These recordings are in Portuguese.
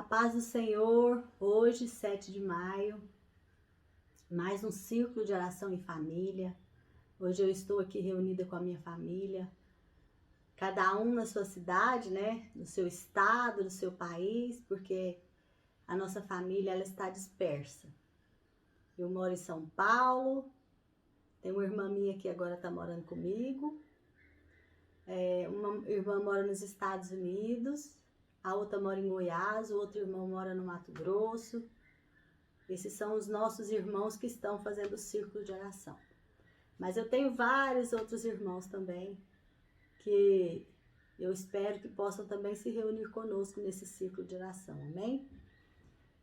paz do Senhor, hoje, 7 de maio, mais um círculo de oração em família. Hoje eu estou aqui reunida com a minha família, cada um na sua cidade, né? No seu estado, no seu país, porque a nossa família ela está dispersa. Eu moro em São Paulo, tem uma irmã minha que agora está morando comigo, uma irmã mora nos Estados Unidos, a outra mora em Goiás, o outro irmão mora no Mato Grosso. Esses são os nossos irmãos que estão fazendo o círculo de oração. Mas eu tenho vários outros irmãos também, que eu espero que possam também se reunir conosco nesse círculo de oração, amém?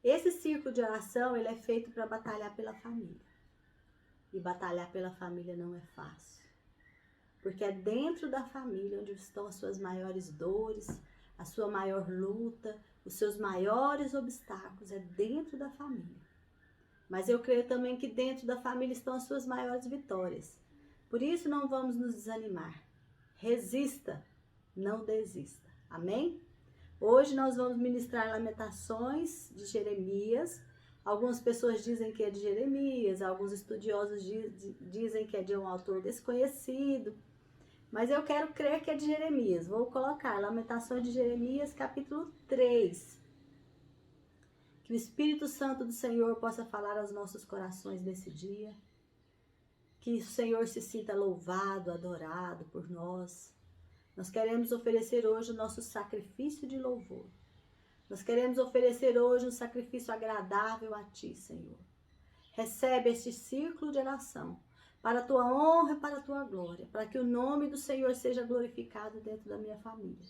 Esse círculo de oração, ele é feito para batalhar pela família. E batalhar pela família não é fácil. Porque é dentro da família onde estão as suas maiores dores, a sua maior luta, os seus maiores obstáculos, é dentro da família. Mas eu creio também que dentro da família estão as suas maiores vitórias. Por isso não vamos nos desanimar. Resista, não desista. Amém? Hoje nós vamos ministrar Lamentações de Jeremias. Algumas pessoas dizem que é de Jeremias, alguns estudiosos dizem que é de um autor desconhecido. Mas eu quero crer que é de Jeremias. Vou colocar Lamentações de Jeremias, capítulo 3. Que o Espírito Santo do Senhor possa falar aos nossos corações nesse dia. Que o Senhor se sinta louvado, adorado por nós. Nós queremos oferecer hoje o nosso sacrifício de louvor. Nós queremos oferecer hoje um sacrifício agradável a Ti, Senhor. Recebe este círculo de oração para a Tua honra e para a Tua glória, para que o nome do Senhor seja glorificado dentro da minha família.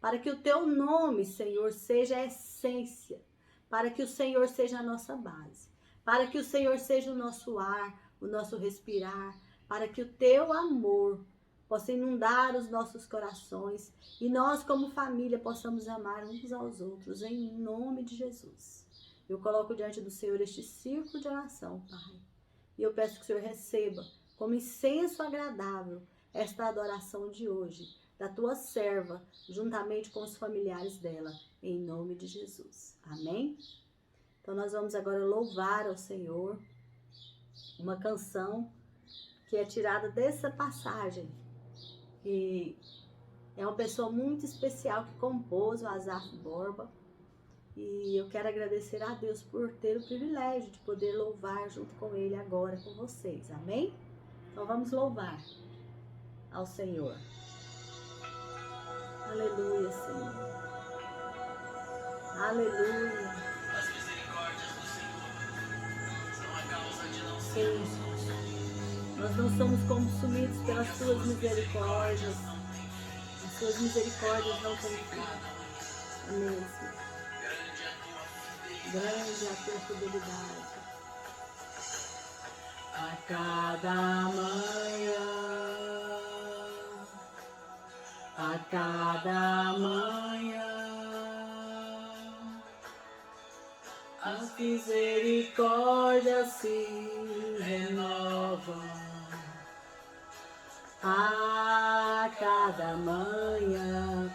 Para que o Teu nome, Senhor, seja a essência, para que o Senhor seja a nossa base, para que o Senhor seja o nosso ar, o nosso respirar, para que o Teu amor possa inundar os nossos corações e nós, como família, possamos amar uns aos outros, em nome de Jesus. Eu coloco diante do Senhor este círculo de oração, Pai. E eu peço que o Senhor receba como incenso agradável esta adoração de hoje, da Tua serva, juntamente com os familiares dela, em nome de Jesus. Amém? Então nós vamos agora louvar ao Senhor uma canção que é tirada dessa passagem, que é uma pessoa muito especial que compôs, o Asaf Borba. E eu quero agradecer a Deus por ter o privilégio de poder louvar junto com Ele agora com vocês, amém? Então vamos louvar ao Senhor. Aleluia, Senhor. Aleluia. As misericórdias do Senhor são a causa de não Sim. sermos. Nós não somos consumidos pelas Suas misericórdias. As Suas misericórdias não têm fim. Amém, Senhor. Grande a Tua fidelidade. A cada manhã, as misericórdias se renovam. A cada manhã,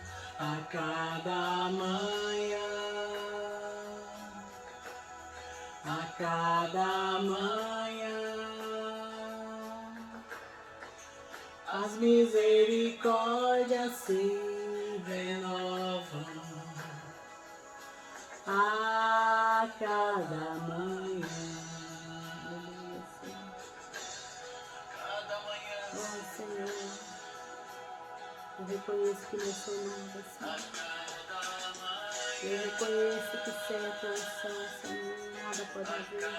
as misericórdias se renovam. A cada manhã. Oh, Senhor, eu reconheço que não sou nada, Senhor. Eu reconheço que sem a Tua unção, Senhor, nada pode haver.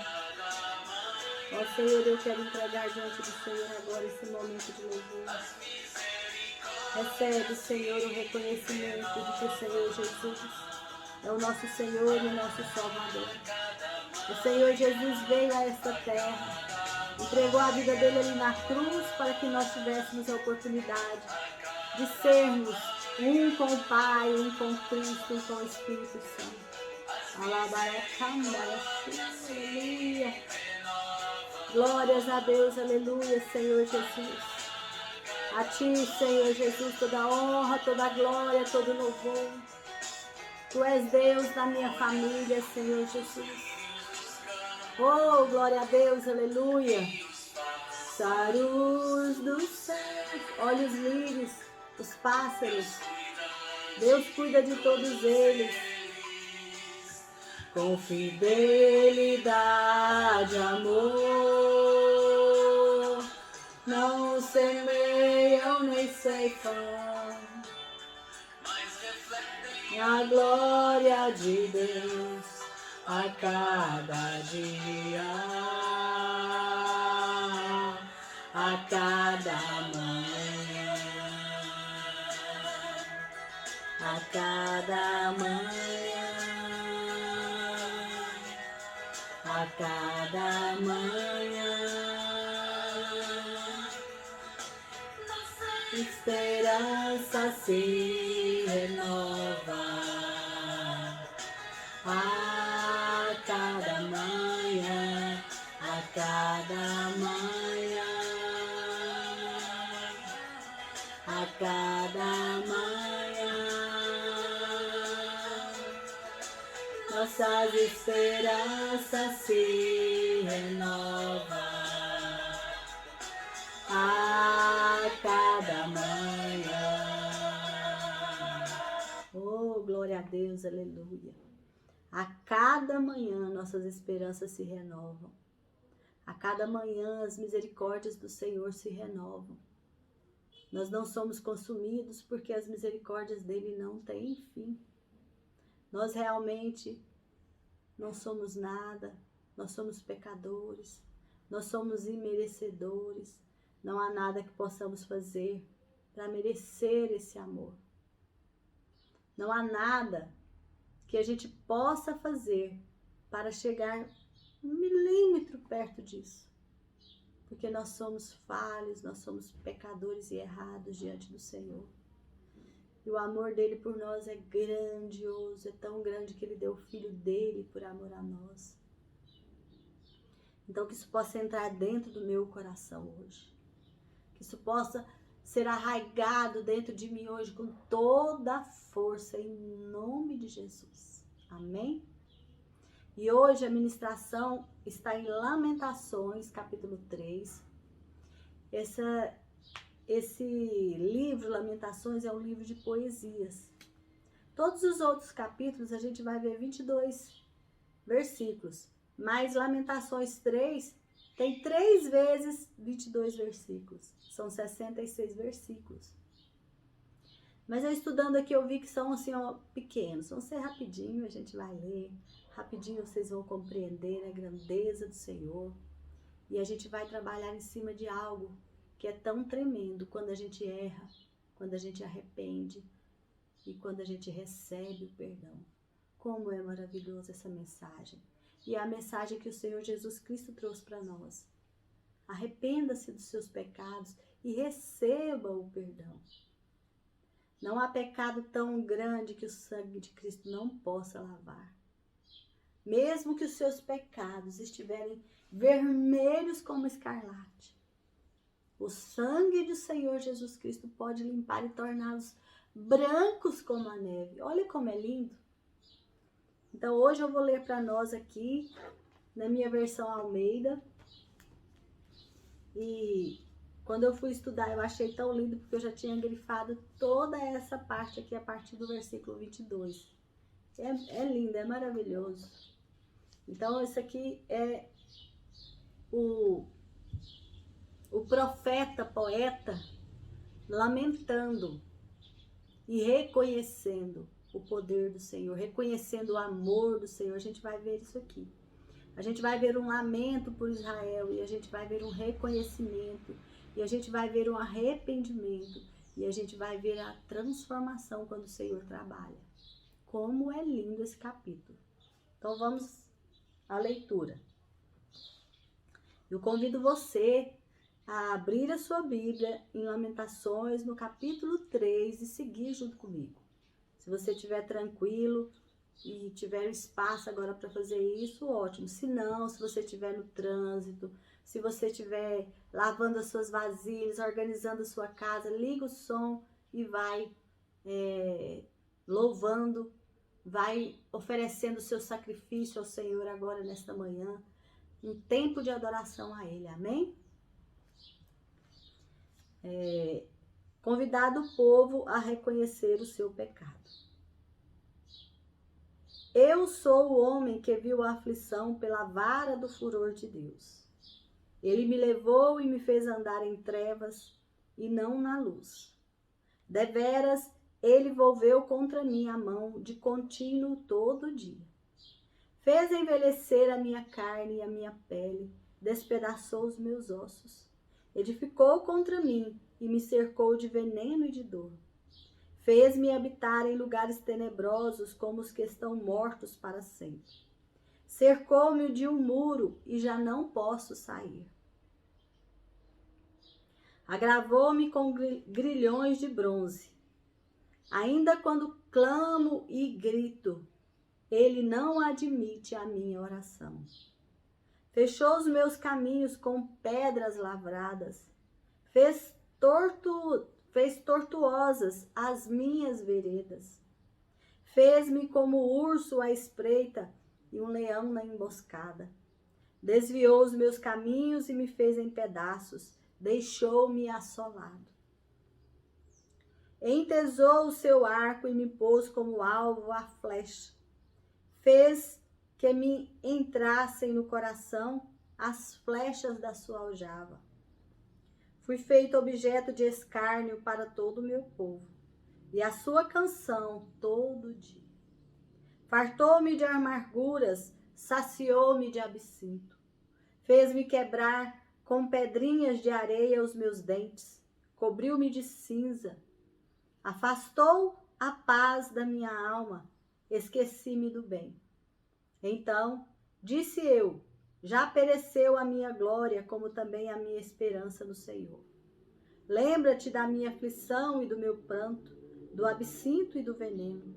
Ó Senhor, eu quero entregar diante do Senhor agora esse momento de louvor. Recebe, Senhor, o reconhecimento de que o Senhor Jesus é o nosso Senhor e o nosso Salvador. O Senhor Jesus veio a esta terra, entregou a vida dele ali na cruz para que nós tivéssemos a oportunidade de sermos um com o Pai, um com Cristo, um com o Espírito Santo. Aleluia. Glórias a Deus, aleluia, Senhor Jesus. A Ti, Senhor Jesus, toda honra, toda glória, todo louvor. Tu és Deus da minha família, Senhor Jesus. Oh, glória a Deus, aleluia. Sarus dos céus, olha os lírios, os pássaros. Deus cuida de todos eles. Com fidelidade, amor, não semeiam nem ceifam a glória de Deus a cada dia, a cada manhã, a cada manhã, a cada manhã. Esperança se renova a cada manhã, a cada manhã, a cada manhã. Nossas esperanças se renovam a cada manhã. Oh, glória a Deus, aleluia. A cada manhã nossas esperanças se renovam. A cada manhã as misericórdias do Senhor se renovam. Nós não somos consumidos porque as misericórdias dele não têm fim. Nós realmente não somos nada, nós somos pecadores, nós somos imerecedores. Não há nada que possamos fazer para merecer esse amor. Não há nada que a gente possa fazer para chegar 1 milímetro perto disso. Porque nós somos falhos, nós somos pecadores e errados diante do Senhor. E o amor dele por nós é grandioso, é tão grande que ele deu o filho dele por amor a nós. Então que isso possa entrar dentro do meu coração hoje. Que isso possa ser arraigado dentro de mim hoje com toda a força, em nome de Jesus. Amém? E hoje a ministração está em Lamentações, capítulo 3. Esse livro, Lamentações, é um livro de poesias. Todos os outros capítulos a gente vai ver 22 versículos. Mas Lamentações 3 tem 3 vezes 22 versículos. São 66 versículos. Mas eu estudando aqui eu vi que são assim, ó, pequenos. Vão ser rapidinho, a gente vai ler. Rapidinho vocês vão compreender a grandeza do Senhor. E a gente vai trabalhar em cima de algo que é tão tremendo quando a gente erra, quando a gente arrepende e quando a gente recebe o perdão. Como é maravilhosa essa mensagem. E é a mensagem que o Senhor Jesus Cristo trouxe para nós. Arrependa-se dos seus pecados e receba o perdão. Não há pecado tão grande que o sangue de Cristo não possa lavar. Mesmo que os seus pecados estiverem vermelhos como escarlate, o sangue do Senhor Jesus Cristo pode limpar e torná-los brancos como a neve. Olha como é lindo. Então hoje eu vou ler para nós aqui, na minha versão Almeida. E quando eu fui estudar eu achei tão lindo, porque eu já tinha grifado toda essa parte aqui a partir do versículo 22. É lindo, é maravilhoso. Então esse aqui é o profeta, poeta, lamentando e reconhecendo o poder do Senhor, reconhecendo o amor do Senhor. A gente vai ver isso aqui. A gente vai ver um lamento por Israel e a gente vai ver um reconhecimento e a gente vai ver um arrependimento e a gente vai ver a transformação quando o Senhor trabalha. Como é lindo esse capítulo. Então vamos à leitura. Eu convido você a abrir a sua Bíblia em Lamentações, no capítulo 3, e seguir junto comigo. Se você estiver tranquilo e tiver espaço agora para fazer isso, ótimo. Se não, se você estiver no trânsito, se você estiver lavando as suas vasilhas, organizando a sua casa, liga o som e vai louvando, vai oferecendo o seu sacrifício ao Senhor agora nesta manhã, um tempo de adoração a Ele, amém? Convidado o povo a reconhecer o seu pecado. Eu sou o homem que viu a aflição pela vara do furor de Deus. Ele me levou e me fez andar em trevas e não na luz. Deveras, ele volveu contra mim a mão de contínuo todo dia. Fez envelhecer a minha carne e a minha pele, despedaçou os meus ossos. Edificou contra mim e me cercou de veneno e de dor. Fez-me habitar em lugares tenebrosos como os que estão mortos para sempre. Cercou-me de um muro e já não posso sair. Agravou-me com grilhões de bronze. Ainda quando clamo e grito, ele não admite a minha oração. Fechou os meus caminhos com pedras lavradas. Fez tortuosas as minhas veredas. Fez-me como urso à espreita e um leão na emboscada. Desviou os meus caminhos e me fez em pedaços. Deixou-me assolado. Entesou o seu arco e me pôs como alvo a flecha. Fez que me entrassem no coração as flechas da sua aljava. Fui feito objeto de escárnio para todo o meu povo, e a sua canção todo dia. Fartou-me de amarguras, saciou-me de absinto. Fez-me quebrar com pedrinhas de areia os meus dentes, cobriu-me de cinza. Afastou a paz da minha alma, esqueci-me do bem. Então, disse eu, já pereceu a minha glória, como também a minha esperança no Senhor. Lembra-te da minha aflição e do meu pranto, do absinto e do veneno.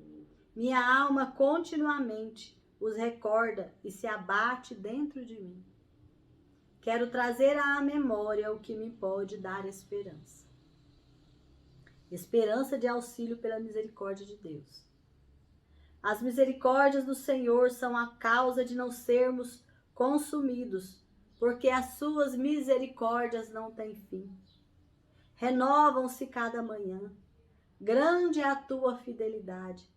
Minha alma continuamente os recorda e se abate dentro de mim. Quero trazer à memória o que me pode dar esperança. Esperança de auxílio pela misericórdia de Deus. As misericórdias do Senhor são a causa de não sermos consumidos, porque as suas misericórdias não têm fim. Renovam-se cada manhã. Grande é a tua fidelidade.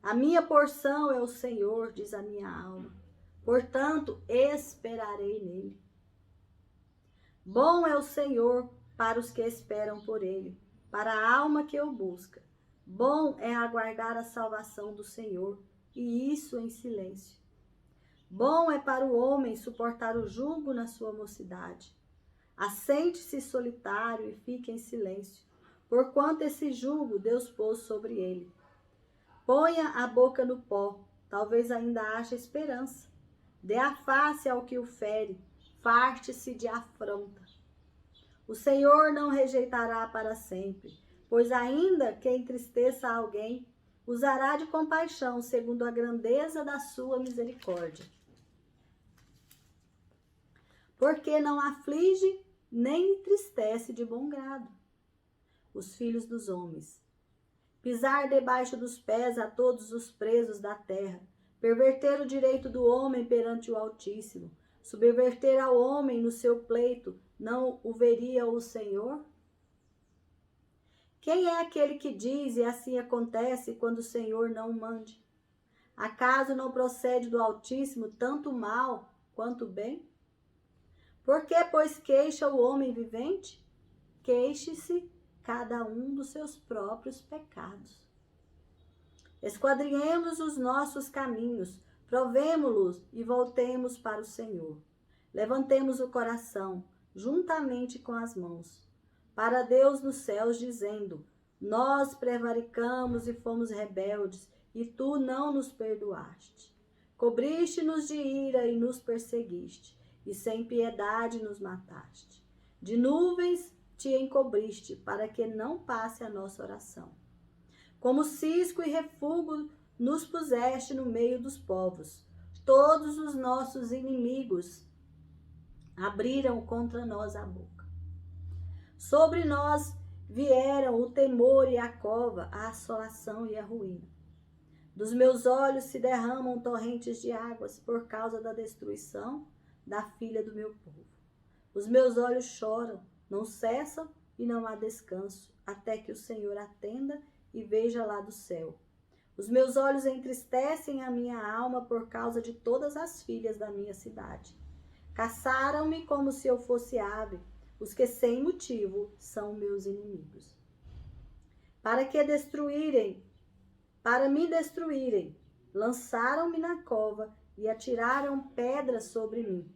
A minha porção é o Senhor, diz a minha alma. Portanto, esperarei nele. Bom é o Senhor para os que esperam por ele, para a alma que o busca. Bom é aguardar a salvação do Senhor, e isso em silêncio. Bom é para o homem suportar o jugo na sua mocidade. Assente-se solitário e fique em silêncio, porquanto esse jugo Deus pôs sobre ele. Ponha a boca no pó, talvez ainda ache esperança. Dê a face ao que o fere, farte-se de afronta. O Senhor não rejeitará para sempre, pois ainda que entristeça alguém, usará de compaixão segundo a grandeza da sua misericórdia. Porque não aflige nem entristece de bom grado os filhos dos homens. Pisar debaixo dos pés a todos os presos da terra, perverter o direito do homem perante o Altíssimo, subverter ao homem no seu pleito, não o veria o Senhor? Quem é aquele que diz e assim acontece quando o Senhor não mande? Acaso não procede do Altíssimo tanto mal quanto bem? Por que, pois, queixa o homem vivente? Queixe-se cada um dos seus próprios pecados. Esquadrinhemos os nossos caminhos, provemo-los e voltemos para o Senhor. Levantemos o coração, juntamente com as mãos, para Deus nos céus, dizendo: nós prevaricamos e fomos rebeldes, e tu não nos perdoaste. Cobriste-nos de ira e nos perseguiste, e sem piedade nos mataste. De nuvens te encobriste, para que não passe a nossa oração. Como cisco e refúgio nos puseste no meio dos povos. Todos os nossos inimigos abriram contra nós a boca. Sobre nós vieram o temor e a cova, a assolação e a ruína. Dos meus olhos se derramam torrentes de águas por causa da destruição da filha do meu povo. Os meus olhos choram, não cessam e não há descanso, até que o Senhor atenda e veja lá do céu. Os meus olhos entristecem a minha alma por causa de todas as filhas da minha cidade. Caçaram-me como se eu fosse ave, os que sem motivo são meus inimigos. Para me destruírem, lançaram-me na cova e atiraram pedras sobre mim.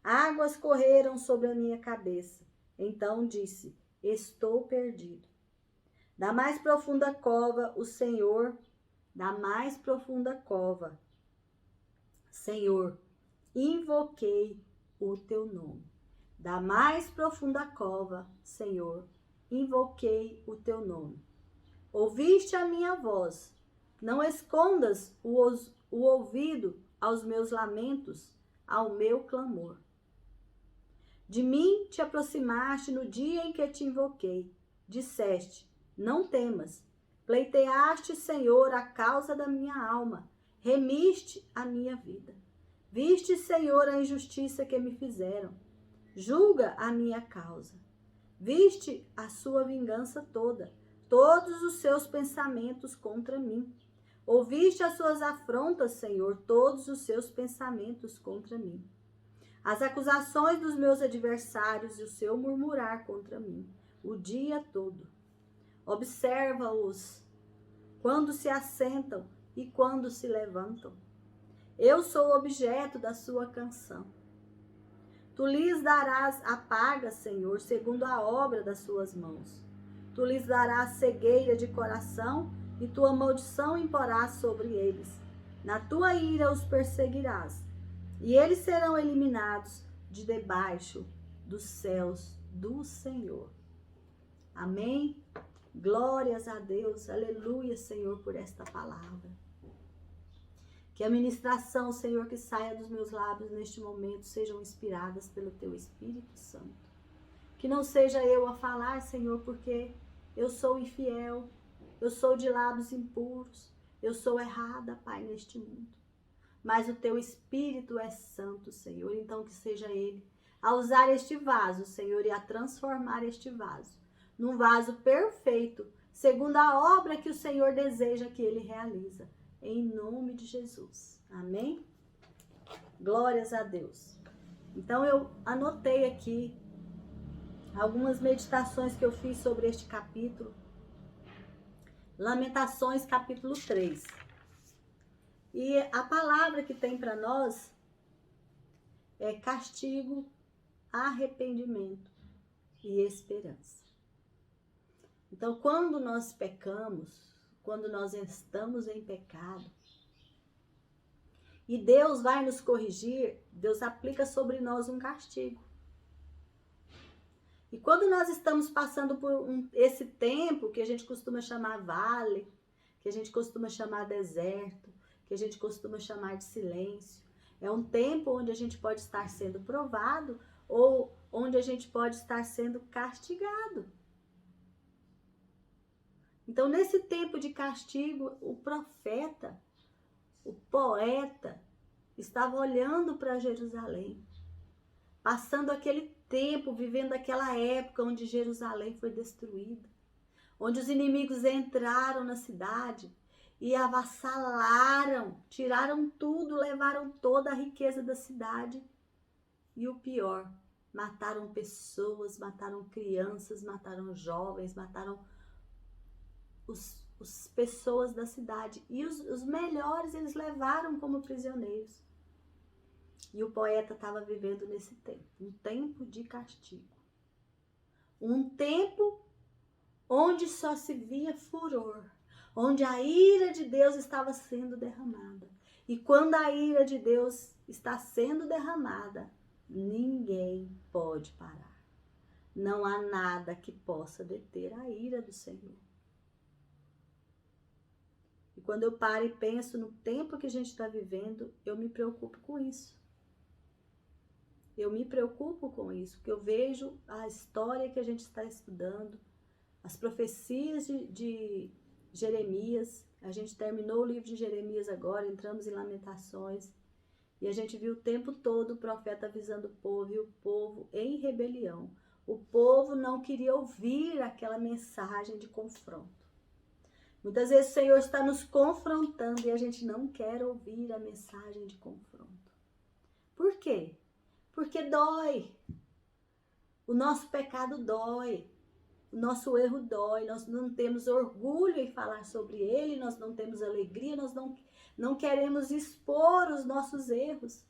Águas correram sobre a minha cabeça. Então disse: estou perdido. Da mais profunda cova, o Senhor, Senhor, invoquei o teu nome. Da mais profunda cova, Senhor, invoquei o teu nome. Ouviste a minha voz. Não escondas o ouvido aos meus lamentos, ao meu clamor. De mim te aproximaste no dia em que te invoquei. Disseste: não temas. Pleiteaste, Senhor, a causa da minha alma. Remiste a minha vida. Viste, Senhor, a injustiça que me fizeram. Julga a minha causa. Viste a sua vingança toda, todos os seus pensamentos contra mim. Ouviste as suas afrontas, Senhor, todos os seus pensamentos contra mim. As acusações dos meus adversários e o seu murmurar contra mim, o dia todo. Observa-os quando se assentam e quando se levantam. Eu sou objeto da sua canção. Tu lhes darás a paga, Senhor, segundo a obra das suas mãos. Tu lhes darás cegueira de coração e tua maldição imporás sobre eles. Na tua ira os perseguirás, e eles serão eliminados de debaixo dos céus do Senhor. Amém? Glórias a Deus, aleluia, Senhor, por esta palavra. Que a ministração, Senhor, que saia dos meus lábios neste momento sejam inspiradas pelo Teu Espírito Santo. Que não seja eu a falar, Senhor, porque eu sou infiel, eu sou de lábios impuros, eu sou errada, Pai, neste mundo. Mas o Teu Espírito é santo, Senhor, então que seja Ele a usar este vaso, Senhor, e a transformar este vaso num vaso perfeito, segundo a obra que o Senhor deseja que Ele realiza. Em nome de Jesus. Amém? Glórias a Deus. Então eu anotei aqui algumas meditações que eu fiz sobre este capítulo. Lamentações, capítulo 3. E a palavra que tem para nós é castigo, arrependimento e esperança. Então, quando nós pecamos, quando nós estamos em pecado, e Deus vai nos corrigir, Deus aplica sobre nós um castigo. E quando nós estamos passando por esse tempo que a gente costuma chamar vale, que a gente costuma chamar deserto, que a gente costuma chamar de silêncio, é um tempo onde a gente pode estar sendo provado ou onde a gente pode estar sendo castigado. Então, nesse tempo de castigo, o profeta, o poeta, estava olhando para Jerusalém, passando aquele tempo, vivendo aquela época onde Jerusalém foi destruída, onde os inimigos entraram na cidade e avassalaram, tiraram tudo, levaram toda a riqueza da cidade. E o pior, mataram pessoas, mataram crianças, mataram jovens, mataram as pessoas da cidade. E os melhores eles levaram como prisioneiros. E o poeta estava vivendo nesse tempo, um tempo de castigo. Um tempo onde só se via furor, onde a ira de Deus estava sendo derramada. E quando a ira de Deus está sendo derramada, ninguém pode parar. Não há nada que possa deter a ira do Senhor. E quando eu paro e penso no tempo que a gente está vivendo, eu me preocupo com isso. Eu me preocupo com isso, porque eu vejo a história que a gente está estudando, as profecias de Jeremias, A gente terminou o livro de Jeremias agora, entramos em Lamentações. E a gente viu o tempo todo o profeta avisando o povo, e o povo em rebelião. O povo não queria ouvir aquela mensagem de confronto. Muitas vezes o Senhor está nos confrontando e a gente não quer ouvir a mensagem de confronto. Por quê? Porque dói. O nosso pecado dói. O nosso erro dói. Nós não temos orgulho em falar sobre ele, nós não temos alegria, nós não queremos expor os nossos erros.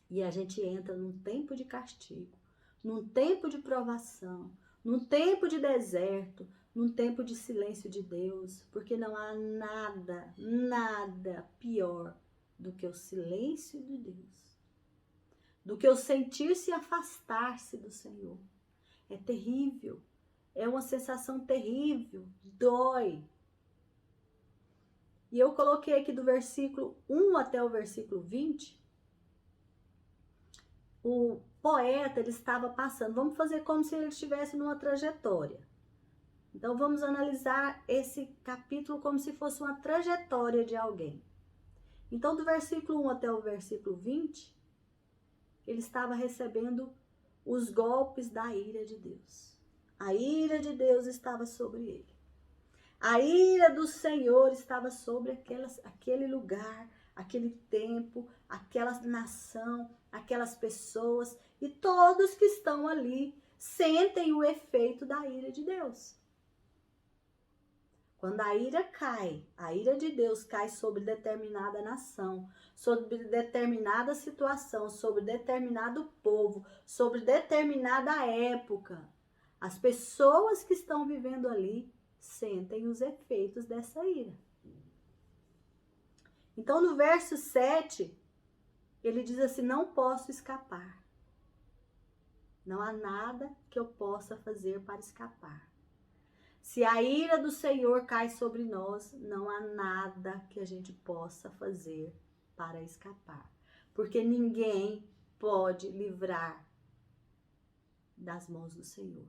E a gente entra num tempo de castigo, num tempo de provação, num tempo de deserto, num tempo de silêncio de Deus, porque não há nada, nada pior do que o silêncio de Deus, do que o sentir-se afastar-se do Senhor. É terrível, é uma sensação terrível, dói. E eu coloquei aqui do versículo 1 até o versículo 20, o poeta ele estava passando, vamos fazer como se ele estivesse numa trajetória. Então vamos analisar esse capítulo como se fosse uma trajetória de alguém. Então do versículo 1 até o versículo 20, ele estava recebendo os golpes da ira de Deus. A ira de Deus estava sobre ele. A ira do Senhor estava sobre aquele lugar, aquele tempo, aquela nação, aquelas pessoas. E todos que estão ali sentem o efeito da ira de Deus. Quando a ira de Deus cai sobre determinada nação, sobre determinada situação, sobre determinado povo, sobre determinada época, as pessoas que estão vivendo ali sentem os efeitos dessa ira. Então, no verso 7, ele diz assim: não posso escapar. Não há nada que eu possa fazer para escapar. Se a ira do Senhor cai sobre nós, não há nada que a gente possa fazer para escapar. Porque ninguém pode livrar das mãos do Senhor.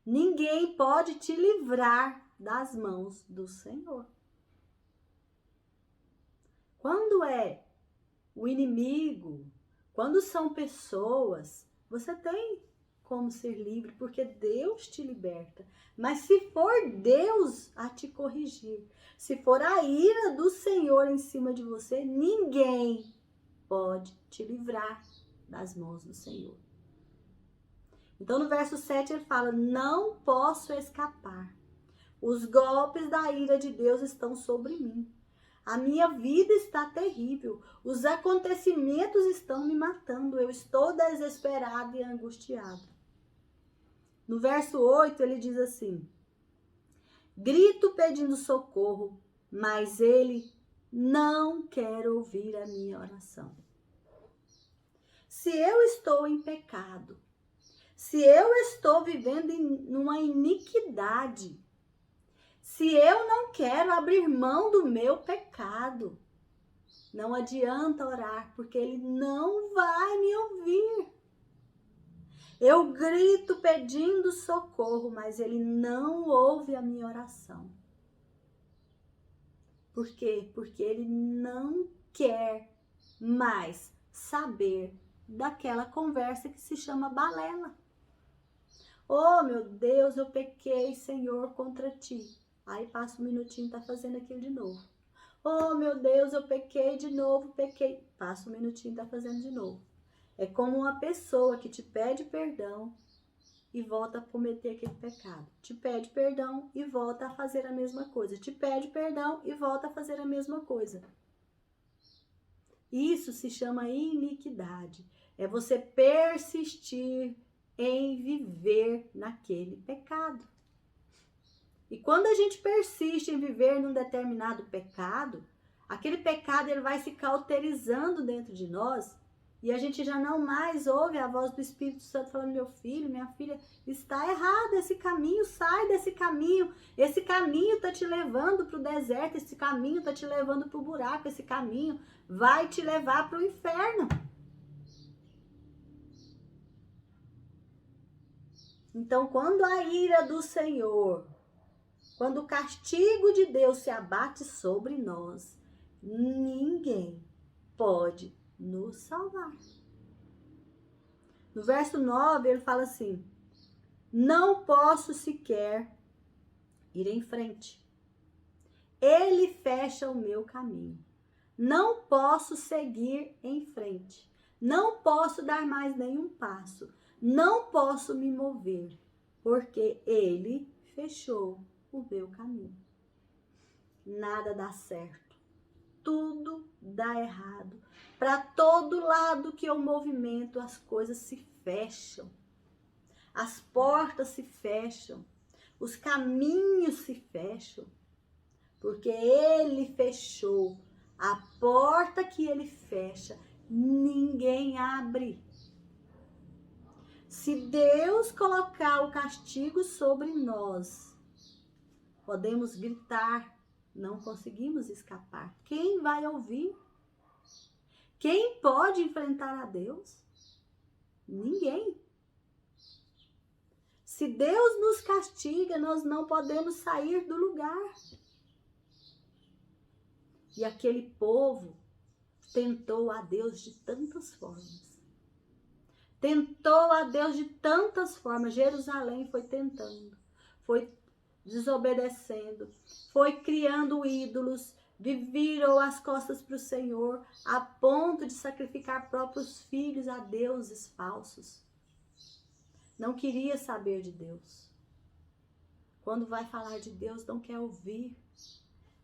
Ninguém pode te livrar das mãos do Senhor. Quando é o inimigo, quando são pessoas, você tem como ser livre, porque Deus te liberta. Mas se for Deus a te corrigir, se for a ira do Senhor em cima de você, ninguém pode te livrar das mãos do Senhor. Então no verso 7 ele fala: não posso escapar. Os golpes da ira de Deus estão sobre mim. A minha vida está terrível. Os acontecimentos estão me matando. Eu estou desesperado e angustiado. No verso 8 ele diz assim: grito pedindo socorro, mas ele não quer ouvir a minha oração. Se eu estou em pecado, se eu estou vivendo numa iniquidade, se eu não quero abrir mão do meu pecado, não adianta orar, porque ele não vai me ouvir. Eu grito pedindo socorro, mas ele não ouve a minha oração. Por quê? Porque ele não quer mais saber daquela conversa que se chama balela. Oh, meu Deus, eu pequei, Senhor, contra ti. Aí passa um minutinho e tá fazendo aquilo de novo. Oh, meu Deus, eu pequei de novo, pequei. Passa um minutinho e tá fazendo de novo. É como uma pessoa que te pede perdão e volta a cometer aquele pecado. Te pede perdão e volta a fazer a mesma coisa. Te pede perdão e volta a fazer a mesma coisa. Isso se chama iniquidade. É você persistir em viver naquele pecado. E quando a gente persiste em viver num determinado pecado, aquele pecado ele vai se cauterizando dentro de nós e a gente já não mais ouve a voz do Espírito Santo falando: meu filho, minha filha, está errado esse caminho, sai desse caminho. Esse caminho está te levando para o deserto, esse caminho está te levando para o buraco, esse caminho vai te levar para o inferno. Então, quando a ira do Senhor, quando o castigo de Deus se abate sobre nós, ninguém pode nos salvar. No verso 9, ele fala assim: não posso sequer ir em frente. Ele fecha o meu caminho. Não posso seguir em frente. Não posso dar mais nenhum passo. Não posso me mover, porque ele fechou o meu caminho. Nada dá certo. Tudo dá errado. Para todo lado que eu movimento, as coisas se fecham. As portas se fecham. Os caminhos se fecham. Porque ele fechou. A porta que ele fecha, ninguém abre. Se Deus colocar o castigo sobre nós, podemos gritar, não conseguimos escapar. Quem vai ouvir? Quem pode enfrentar a Deus? Ninguém. Se Deus nos castiga, nós não podemos sair do lugar. E aquele povo tentou a Deus de tantas formas. Tentou a Deus de tantas formas. Jerusalém foi tentando, foi desobedecendo, foi criando ídolos, virou as costas para o Senhor, a ponto de sacrificar próprios filhos a deuses falsos. Não queria saber de Deus. Quando vai falar de Deus, não quer ouvir.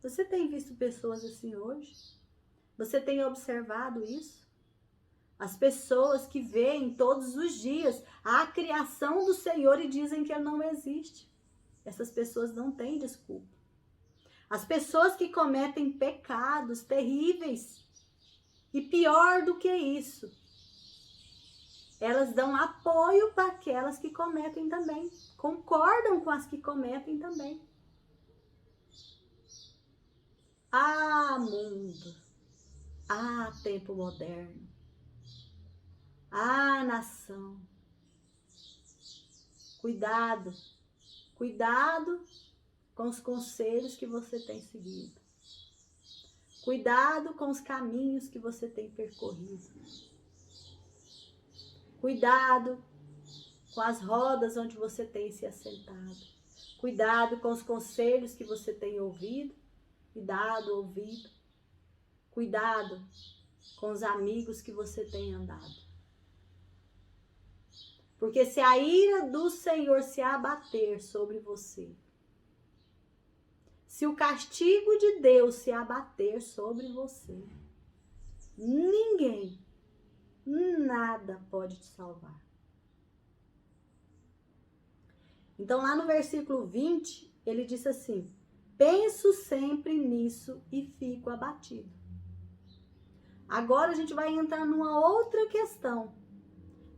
Você tem visto pessoas assim hoje? Você tem observado isso? As pessoas que veem todos os dias a criação do Senhor e dizem que Ele não existe. Essas pessoas não têm desculpa. As pessoas que cometem pecados terríveis, e pior do que isso, elas dão apoio para aquelas que cometem também. Concordam com as que cometem também. Ah, mundo! Ah, tempo moderno! Ah, nação! Cuidado! Cuidado com os conselhos que você tem seguido. Cuidado com os caminhos que você tem percorrido. Cuidado com as rodas onde você tem se assentado. Cuidado com os conselhos que você tem ouvido e dado ouvido. Cuidado com os amigos que você tem andado. Porque se a ira do Senhor se abater sobre você, se o castigo de Deus se abater sobre você, ninguém, nada pode te salvar. Então lá no versículo 20, ele disse assim: penso sempre nisso e fico abatido. Agora a gente vai entrar numa outra questão,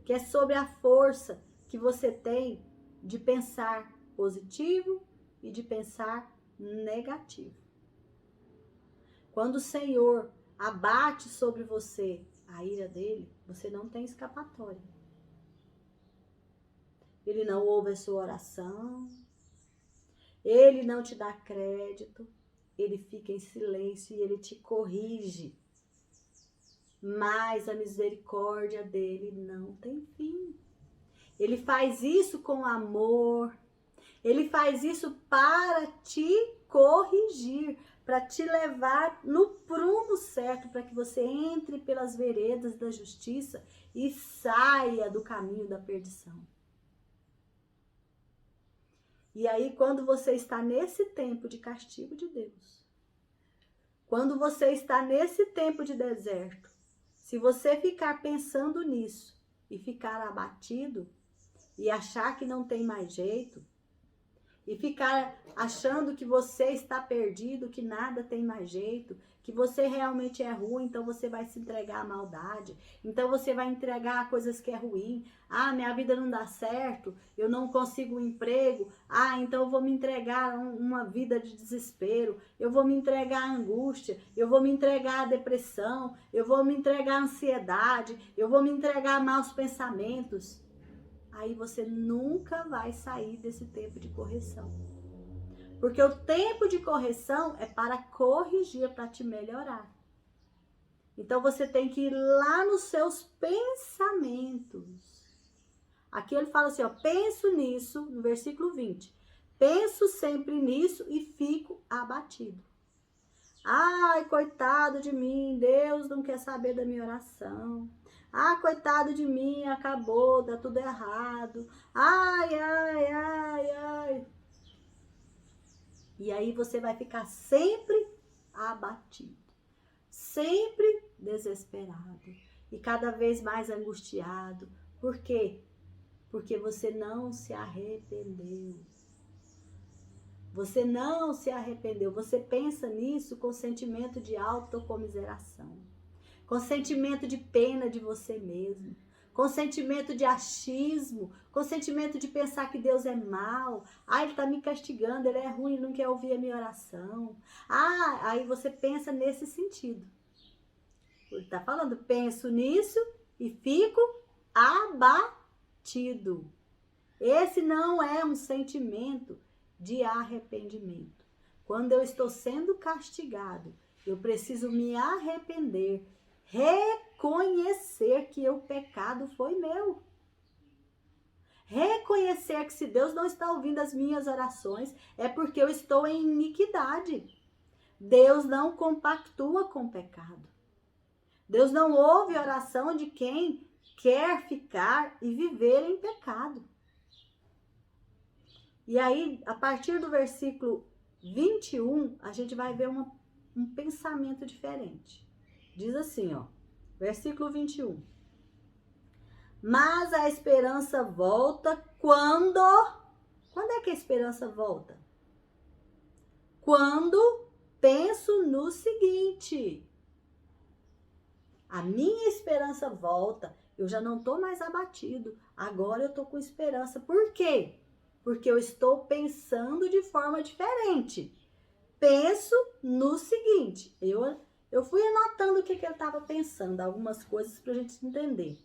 que é sobre a força que você tem de pensar positivo e de pensar negativo. Quando o Senhor abate sobre você a ira dele, você não tem escapatória. Ele não ouve a sua oração, ele não te dá crédito, ele fica em silêncio e ele te corrige. Mas a misericórdia dele não tem fim. Ele faz isso com amor. Ele faz isso para te corrigir, para te levar no prumo certo, para que você entre pelas veredas da justiça e saia do caminho da perdição. E aí, quando você está nesse tempo de castigo de Deus, quando você está nesse tempo de deserto, se você ficar pensando nisso e ficar abatido e achar que não tem mais jeito, e ficar achando que você está perdido, que nada tem mais jeito, que você realmente é ruim, então você vai se entregar à maldade, então você vai entregar a coisas que é ruim. Ah, minha vida não dá certo, eu não consigo um emprego, ah, então eu vou me entregar a uma vida de desespero, eu vou me entregar à angústia, eu vou me entregar à depressão, eu vou me entregar à ansiedade, eu vou me entregar a maus pensamentos. Aí você nunca vai sair desse tempo de correção. Porque o tempo de correção é para corrigir, para te melhorar. Então você tem que ir lá nos seus pensamentos. Aqui ele fala assim, ó, penso nisso, no versículo 20. Penso sempre nisso e fico abatido. Ai, coitado de mim, Deus não quer saber da minha oração. Ah, coitado de mim, acabou, dá tudo errado. Ai, ai, ai, ai. E aí você vai ficar sempre abatido, sempre desesperado e cada vez mais angustiado. Por quê? Porque você não se arrependeu. Você não se arrependeu. Você pensa nisso com sentimento de autocomiseração, com sentimento de pena de você mesmo, com sentimento de achismo, com sentimento de pensar que Deus é mau. Ah, ele está me castigando, ele é ruim, não quer ouvir a minha oração. Ah, aí você pensa nesse sentido. Ele está falando, penso nisso e fico abatido. Esse não é um sentimento de arrependimento. Quando eu estou sendo castigado, eu preciso me arrepender, reconhecer que o pecado foi meu. Reconhecer que se Deus não está ouvindo as minhas orações, é porque eu estou em iniquidade. Deus não compactua com o pecado. Deus não ouve a oração de quem quer ficar e viver em pecado. E aí, a partir do versículo 21, a gente vai ver um pensamento diferente. Diz assim, ó, versículo 21. Mas a esperança volta quando... Quando é que a esperança volta? Quando penso no seguinte. A minha esperança volta, eu já não estou mais abatido, agora eu estou com esperança. Por quê? Porque eu estou pensando de forma diferente. Penso no seguinte, eu fui anotando o que ele estava pensando, algumas coisas para a gente entender.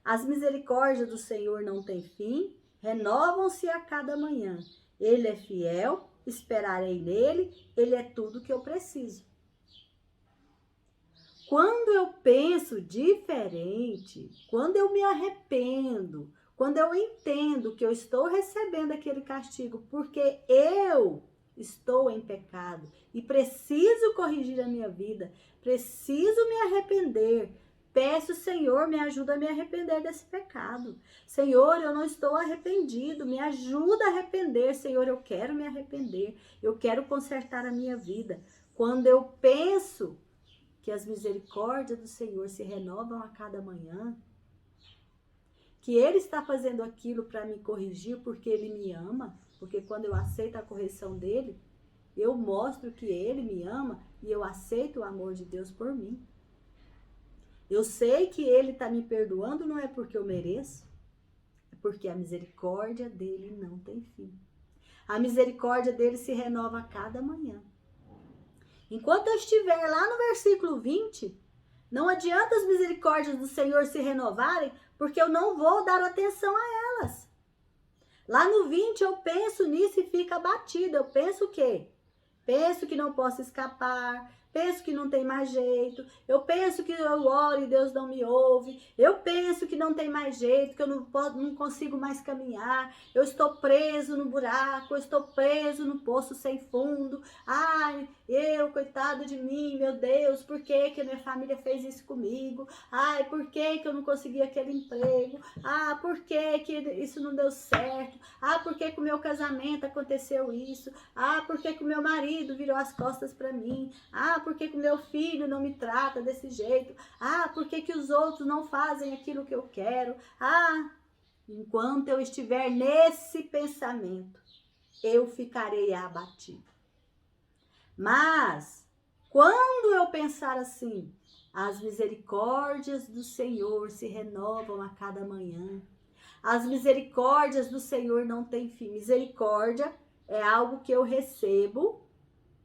As misericórdias do Senhor não têm fim, renovam-se a cada manhã. Ele é fiel, esperarei nele, ele é tudo que eu preciso. Quando eu penso diferente, quando eu me arrependo, quando eu entendo que eu estou recebendo aquele castigo porque eu estou em pecado e preciso corrigir a minha vida, preciso me arrepender, peço, Senhor, me ajuda a me arrepender desse pecado. Senhor, eu não estou arrependido, me ajuda a arrepender. Senhor, eu quero me arrepender, eu quero consertar a minha vida. Quando eu penso que as misericórdias do Senhor se renovam a cada manhã, que Ele está fazendo aquilo para me corrigir porque Ele me ama, porque quando eu aceito a correção dEle, eu mostro que Ele me ama e eu aceito o amor de Deus por mim. Eu sei que Ele está me perdoando, não é porque eu mereço, é porque a misericórdia dEle não tem fim. A misericórdia dEle se renova a cada manhã. Enquanto eu estiver lá no versículo 20, não adianta as misericórdias do Senhor se renovarem, porque eu não vou dar atenção a elas. Lá no 20 eu penso nisso e fico abatida. Eu penso o quê? Penso que não posso escapar, penso que não tem mais jeito, eu penso que eu oro e Deus não me ouve, eu penso que não tem mais jeito, que eu não consigo mais caminhar, eu estou preso no buraco, eu estou preso no poço sem fundo. Ai, coitado de mim, meu Deus, por que que a minha família fez isso comigo? Ai, por que que eu não consegui aquele emprego? Ah, por que que isso não deu certo? Ah, por que que o meu casamento aconteceu isso? Ah, por que que o meu marido virou as costas para mim? Ah, por que que o meu filho não me trata desse jeito? Ah, por que que os outros não fazem aquilo que eu quero? Ah, enquanto eu estiver nesse pensamento, eu ficarei abatido. Mas, quando eu pensar assim, as misericórdias do Senhor se renovam a cada manhã. As misericórdias do Senhor não têm fim. Misericórdia é algo que eu recebo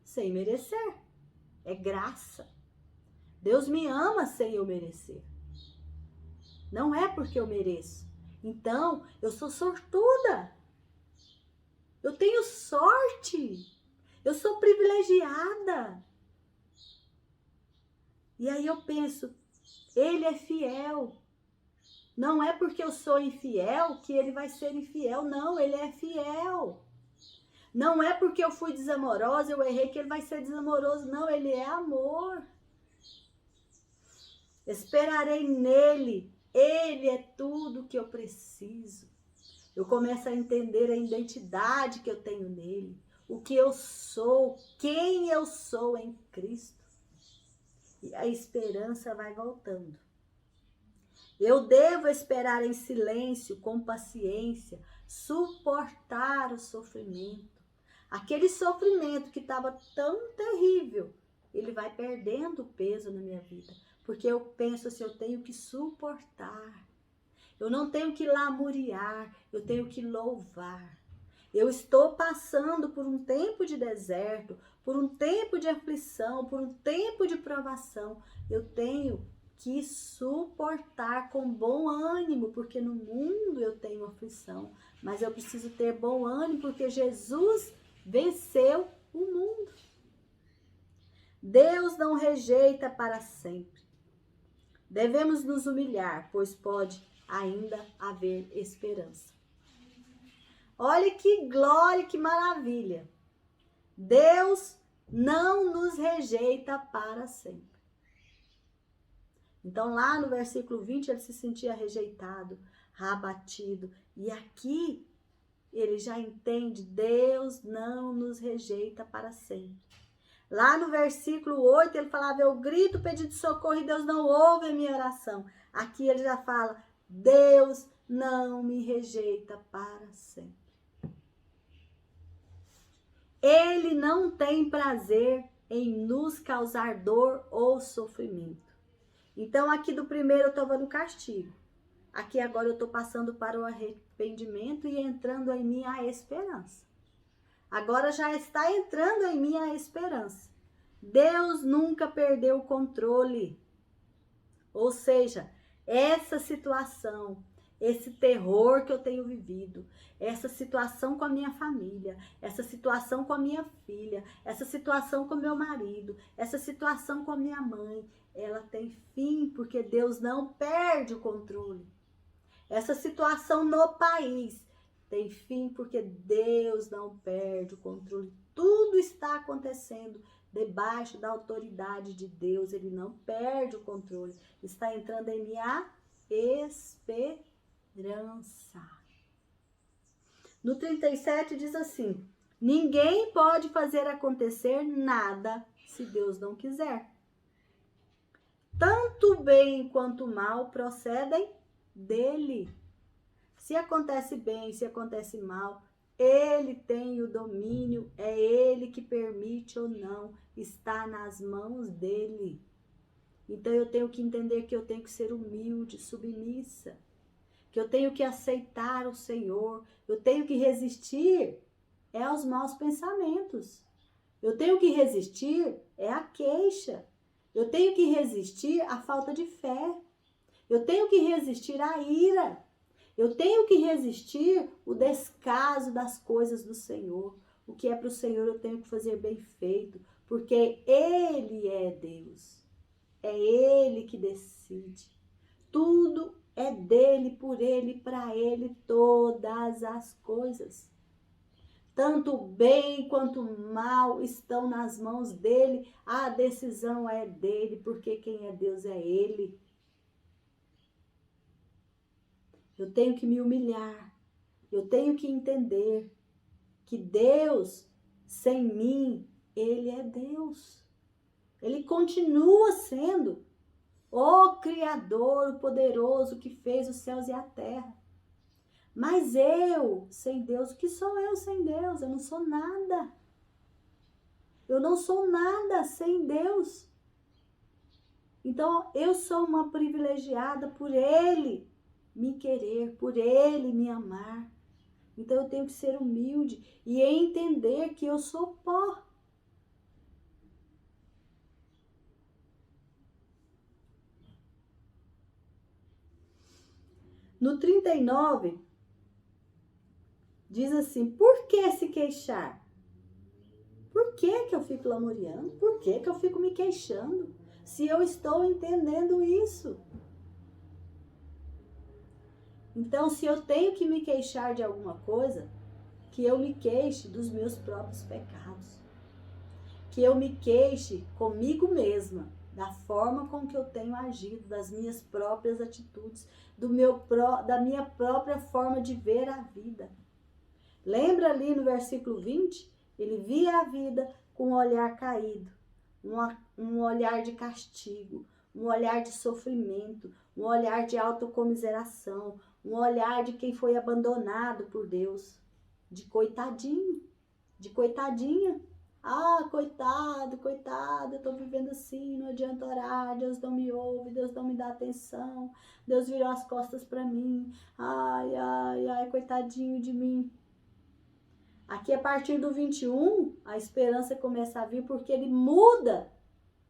sem merecer. É graça. Deus me ama sem eu merecer. Não é porque eu mereço. Então, eu sou sortuda. Eu tenho sorte Eu sou privilegiada. E aí eu penso, ele é fiel. Não é porque eu sou infiel que ele vai ser infiel. Não, ele é fiel. Não é porque eu fui desamorosa, eu errei, que ele vai ser desamoroso. Não, ele é amor. Esperarei nele. Ele é tudo que eu preciso. Eu começo a entender a identidade que eu tenho nele. O que eu sou, quem eu sou em Cristo. E a esperança vai voltando. Eu devo esperar em silêncio, com paciência, suportar o sofrimento. Aquele sofrimento que estava tão terrível, ele vai perdendo peso na minha vida. Porque eu penso assim, eu tenho que suportar. Eu não tenho que lamuriar, eu tenho que louvar. Eu estou passando por um tempo de deserto, por um tempo de aflição, por um tempo de provação. Eu tenho que suportar com bom ânimo, porque no mundo eu tenho aflição. Mas eu preciso ter bom ânimo, porque Jesus venceu o mundo. Deus não rejeita para sempre. Devemos nos humilhar, pois pode ainda haver esperança. Olha que glória, que maravilha. Deus não nos rejeita para sempre. Então lá no versículo 20 ele se sentia rejeitado, abatido. E aqui ele já entende, Deus não nos rejeita para sempre. Lá no versículo 8 ele falava, eu grito pedindo socorro e Deus não ouve a minha oração. Aqui ele já fala, Deus não me rejeita para sempre. Ele não tem prazer em nos causar dor ou sofrimento. Então aqui do primeiro eu estava no castigo. Aqui agora eu estou passando para o arrependimento e entrando em mim a esperança. Agora já está entrando em mim a esperança. Deus nunca perdeu o controle. Ou seja, essa situação, esse terror que eu tenho vivido, essa situação com a minha família, essa situação com a minha filha, essa situação com o meu marido, essa situação com a minha mãe, ela tem fim porque Deus não perde o controle. Essa situação no país tem fim porque Deus não perde o controle. Tudo está acontecendo debaixo da autoridade de Deus. Ele não perde o controle. Está entrando em mim a esperança. No 37 diz assim, ninguém pode fazer acontecer nada se Deus não quiser. Tanto bem quanto mal procedem dele. Se acontece bem, se acontece mal, ele tem o domínio, é ele que permite ou não, está nas mãos dele. Então eu tenho que entender que eu tenho que ser humilde, submissa, que eu tenho que aceitar o Senhor, eu tenho que resistir aos maus pensamentos, eu tenho que resistir à queixa, eu tenho que resistir à falta de fé, eu tenho que resistir à ira, eu tenho que resistir o descaso das coisas do Senhor. O que é para o Senhor eu tenho que fazer bem feito, porque Ele é Deus. É Ele que decide. Tudo é dele, por Ele, para Ele, todas as coisas. Tanto bem quanto mal estão nas mãos dele. A decisão é dele, porque quem é Deus é Ele. Eu tenho que me humilhar, eu tenho que entender que Deus, sem mim, Ele é Deus. Ele continua sendo o Criador, o poderoso que fez os céus e a terra. Mas eu, sem Deus, o que sou eu sem Deus? Eu não sou nada. Eu não sou nada sem Deus. Então, eu sou uma privilegiada por Ele me querer, por Ele me amar. Então eu tenho que ser humilde e entender que eu sou pó. No 39, diz assim, por que se queixar? Por que eu fico lamuriando? Por que eu fico me queixando? Se eu estou entendendo isso. Então, se eu tenho que me queixar de alguma coisa, que eu me queixe dos meus próprios pecados. Que eu me queixe comigo mesma, da forma com que eu tenho agido, das minhas próprias atitudes, da minha própria forma de ver a vida. Lembra ali no versículo 20? Ele via a vida com um olhar caído, um olhar de castigo, um olhar de sofrimento, um olhar de autocomiseração, um olhar de quem foi abandonado por Deus, de coitadinho, de coitadinha. Ah, coitado, eu tô vivendo assim, não adianta orar, Deus não me ouve, Deus não me dá atenção, Deus virou as costas para mim, ai, coitadinho de mim. Aqui, a partir do 21, a esperança começa a vir porque ele muda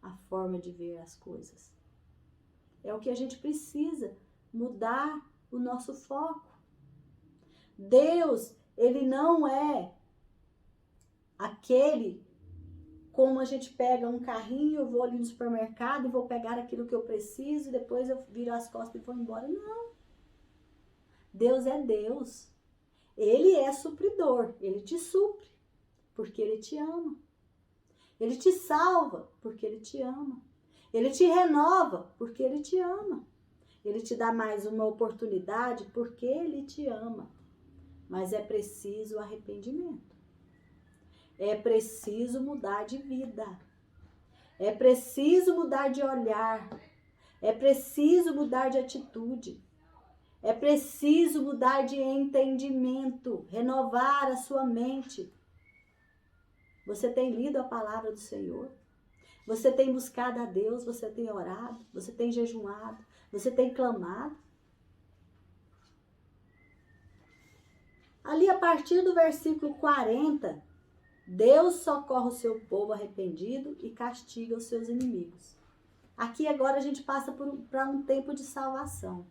a forma de ver as coisas. É o que a gente precisa, mudar o nosso foco. Deus, ele não é aquele como a gente pega um carrinho, eu vou ali no supermercado e vou pegar aquilo que eu preciso e depois eu viro as costas e vou embora. Não. Deus é Deus. Ele é supridor, ele te supre, porque ele te ama. Ele te salva, porque ele te ama. Ele te renova, porque ele te ama. Ele te dá mais uma oportunidade, porque ele te ama. Mas é preciso arrependimento. É preciso mudar de vida. É preciso mudar de olhar. É preciso mudar de atitude. É preciso mudar de entendimento, renovar a sua mente. Você tem lido a palavra do Senhor? Você tem buscado a Deus? Você tem orado? Você tem jejuado? Você tem clamado? Ali, a partir do versículo 40, Deus socorre o seu povo arrependido e castiga os seus inimigos. Aqui agora a gente passa para um tempo de salvação,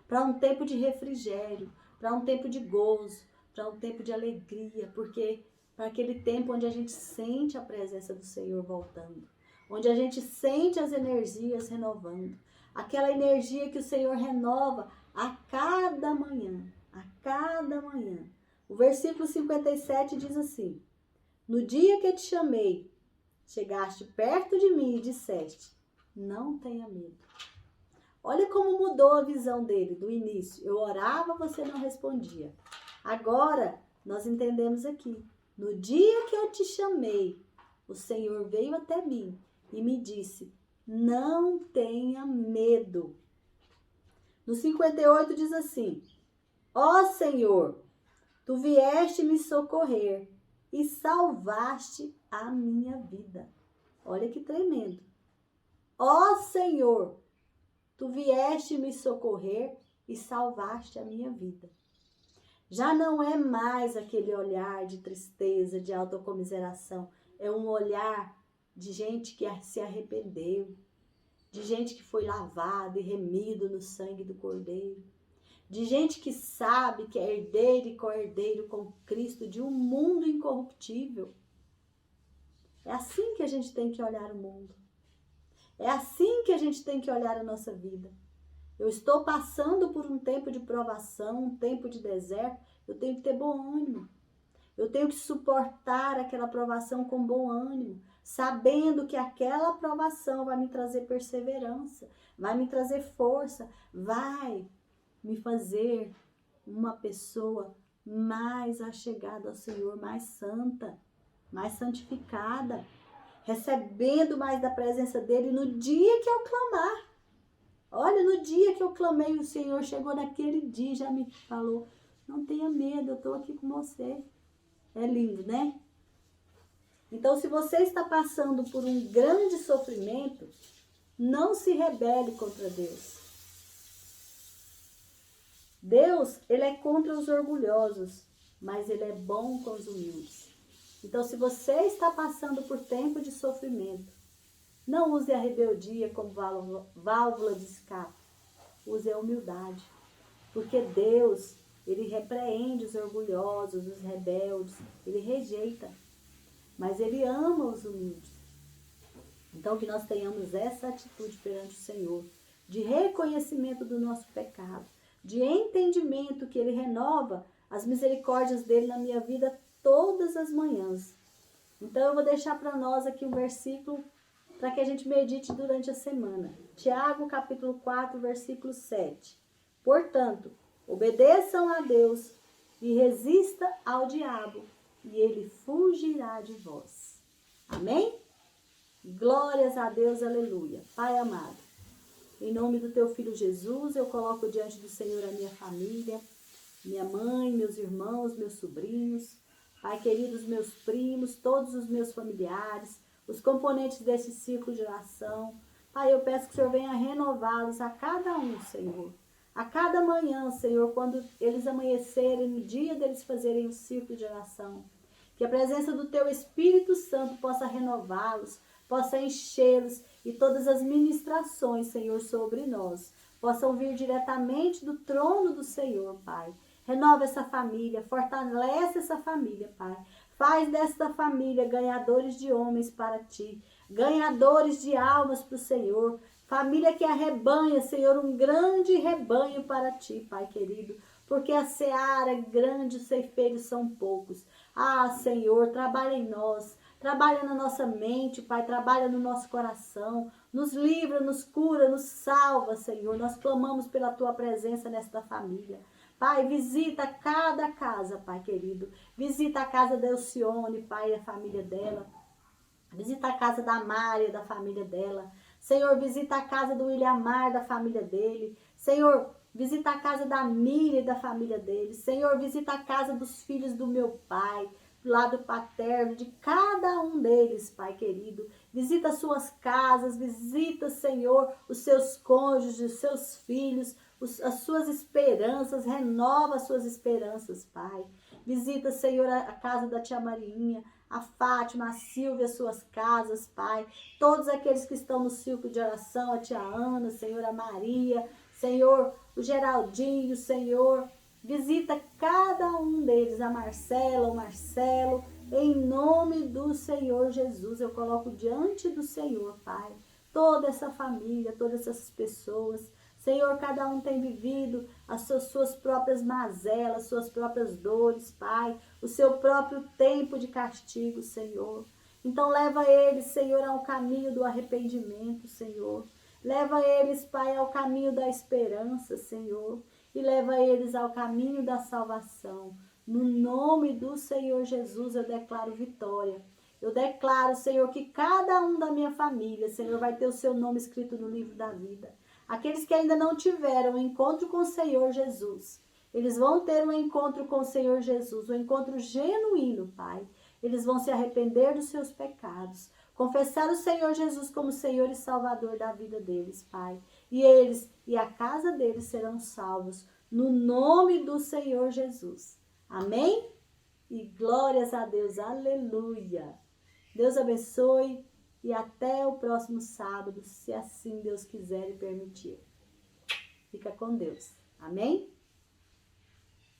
para um tempo de refrigério, para um tempo de gozo, para um tempo de alegria, porque para aquele tempo onde a gente sente a presença do Senhor voltando, onde a gente sente as energias renovando, aquela energia que o Senhor renova a cada manhã, a cada manhã. O versículo 57 diz assim: no dia que te chamei, chegaste perto de mim e disseste, não tenha medo. Olha como mudou a visão dele do início. Eu orava, você não respondia. Agora, nós entendemos aqui. No dia que eu te chamei, o Senhor veio até mim e me disse, não tenha medo. No 58 diz assim, ó Senhor, tu vieste me socorrer e salvaste a minha vida. Olha que tremendo. Ó Senhor, tu vieste me socorrer e salvaste a minha vida. Já não é mais aquele olhar de tristeza, de autocomiseração. É um olhar de gente que se arrependeu, de gente que foi lavado e remido no sangue do Cordeiro, de gente que sabe que é herdeiro e co-herdeiro com Cristo de um mundo incorruptível. É assim que a gente tem que olhar o mundo. É assim que a gente tem que olhar a nossa vida. Eu estou passando por um tempo de provação, um tempo de deserto, eu tenho que ter bom ânimo. Eu tenho que suportar aquela provação com bom ânimo, sabendo que aquela provação vai me trazer perseverança, vai me trazer força, vai me fazer uma pessoa mais achegada ao Senhor, mais santa, mais santificada, recebendo mais da presença dele no dia que eu clamar. Olha, no dia que eu clamei, o Senhor chegou naquele dia e já me falou, não tenha medo, eu estou aqui com você. É lindo, né? Então, se você está passando por um grande sofrimento, não se rebele contra Deus. Deus, ele é contra os orgulhosos, mas ele é bom com os humildes. Então, se você está passando por tempo de sofrimento, não use a rebeldia como válvula de escape. Use a humildade. Porque Deus, ele repreende os orgulhosos, os rebeldes. Ele rejeita. mas Ele ama os humildes. Então, que nós tenhamos essa atitude perante o Senhor, de reconhecimento do nosso pecado, de entendimento que Ele renova as misericórdias dEle na minha vida todas as manhãs. Então, eu vou deixar para nós aqui um versículo para que a gente medite durante a semana. Tiago, capítulo 4, versículo 7. Portanto, obedeçam a Deus e resista ao diabo, e ele fugirá de vós. Amém? Glórias a Deus, aleluia. Pai amado, em nome do teu Filho Jesus, eu coloco diante do Senhor a minha família, minha mãe, meus irmãos, meus sobrinhos, Pai querido, os meus primos, todos os meus familiares, os componentes desse círculo de oração. Pai, eu peço que o Senhor venha renová-los a cada um, Senhor. A cada manhã, Senhor, quando eles amanhecerem, no dia deles fazerem o círculo de oração. Que a presença do Teu Espírito Santo possa renová-los, possa enchê-los e todas as ministrações, Senhor, sobre nós possam vir diretamente do trono do Senhor, Pai. Renova essa família, fortalece essa família, Pai. Faz desta família ganhadores de homens para Ti, ganhadores de almas para o Senhor. Família que arrebanha, Senhor, um grande rebanho para Ti, Pai querido. Porque a seara é grande, os ceifeiros são poucos. Ah, Senhor, trabalha em nós. Trabalha na nossa mente, Pai, trabalha no nosso coração, nos livra, nos cura, nos salva, Senhor. Nós clamamos pela Tua presença nesta família. Pai, visita cada casa, Pai querido. Visita a casa da Elcione, Pai, a família dela. Visita a casa da Mária, da família dela. Senhor, visita a casa do Williamar, da família dele. Senhor, visita a casa da Miriam, da família dele. Senhor, visita a casa dos filhos do meu pai, do lado paterno, de cada um deles, Pai querido. Visita as suas casas, visita, Senhor, os seus cônjuges, os seus filhos, as suas esperanças, renova as suas esperanças, Pai. Visita, Senhor, a casa da tia Marinha, a Fátima, a Silvia, as suas casas, Pai. Todos aqueles que estão no círculo de oração, a tia Ana, Senhor, a Maria, Senhor, o Geraldinho, Senhor. Visita cada um deles, a Marcela, o Marcelo, em nome do Senhor Jesus. Eu coloco diante do Senhor, Pai, toda essa família, todas essas pessoas. Senhor, cada um tem vivido as suas próprias mazelas, suas próprias dores, Pai, o seu próprio tempo de castigo, Senhor. Então leva eles, Senhor, ao caminho do arrependimento, Senhor. Leva eles, Pai, ao caminho da esperança, Senhor. E leva eles ao caminho da salvação. No nome do Senhor Jesus, eu declaro vitória. Eu declaro, Senhor, que cada um da minha família, Senhor, vai ter o seu nome escrito no livro da vida. Aqueles que ainda não tiveram um encontro com o Senhor Jesus, eles vão ter um encontro com o Senhor Jesus, um encontro genuíno, Pai. Eles vão se arrepender dos seus pecados, confessar o Senhor Jesus como Senhor e Salvador da vida deles, Pai. E eles e a casa deles serão salvos no nome do Senhor Jesus. Amém? E glórias a Deus, aleluia. Deus abençoe e até o próximo sábado, se assim Deus quiser e permitir. Fica com Deus. Amém?